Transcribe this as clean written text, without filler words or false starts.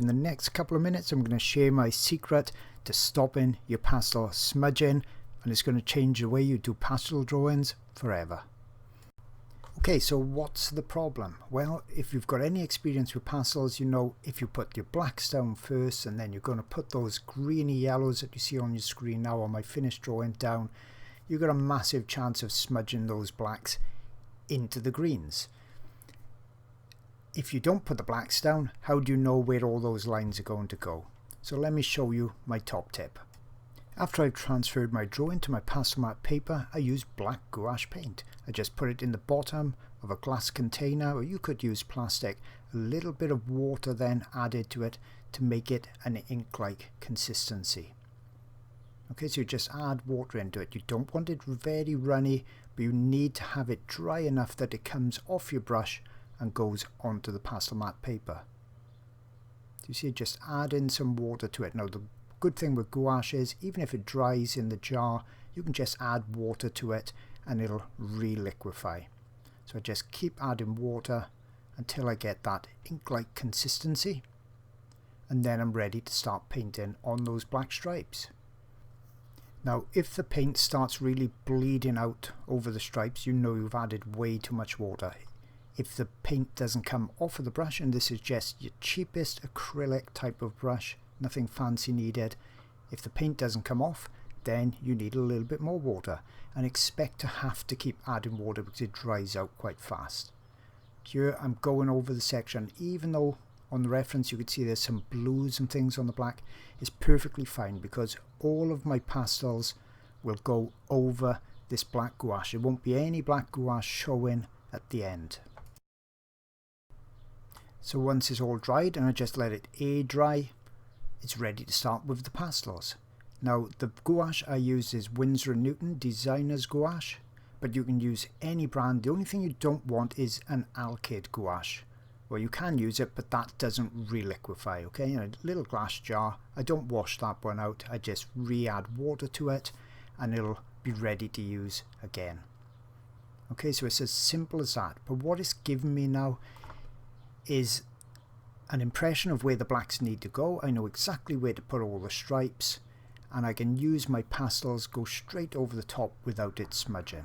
In the next couple of minutes I'm going to share my secret to stopping your pastel smudging, and it's going to change the way you do pastel drawings forever. Okay, so what's the problem? Well, if you've got any experience with pastels, you know if you put your blacks down first and then you're going to put those greeny yellows that you see on your screen now on my finished drawing down, you've got a massive chance of smudging those blacks into the greens. If you don't put the blacks down, how do you know where all those lines are going to go? So let me show you my top tip. After I've transferred my drawing to my pastel matte paper, I use black gouache paint. I just put it in the bottom of a glass container, or you could use plastic. A little bit of water then added to it to make it an ink-like consistency. Okay, so you just add water into it. You don't want it very runny, but you need to have it dry enough that it comes off your brush and goes onto the pastel matte paper. So you see, just add in some water to it. Now the good thing with gouache is even if it dries in the jar, you can just add water to it and it'll re-liquefy. So I just keep adding water until I get that ink-like consistency, and then I'm ready to start painting on those black stripes. Now if the paint starts really bleeding out over the stripes, you know you've added way too much water. If the paint doesn't come off of the brush, and this is just your cheapest acrylic type of brush, nothing fancy needed, if the paint doesn't come off, then you need a little bit more water, and expect to have to keep adding water because it dries out quite fast. Here I'm going over the section, even though on the reference you could see there's some blues and things on the black, it's perfectly fine because all of my pastels will go over this black gouache. There won't be any black gouache showing at the end. So once it's all dried and I just let it air dry, it's ready to start with the pastels. Now the gouache I use is Winsor & Newton Designer's Gouache, but you can use any brand. The only thing you don't want is an alkyd gouache. Well, you can use it, but that doesn't re-liquefy, okay? In a little glass jar, I don't wash that one out, I just re-add water to it and it'll be ready to use again. Okay, so it's as simple as that. But what it's given me now is an impression of where the blacks need to go. I know exactly where to put all the stripes, and I can use my pastels, go straight over the top without it smudging.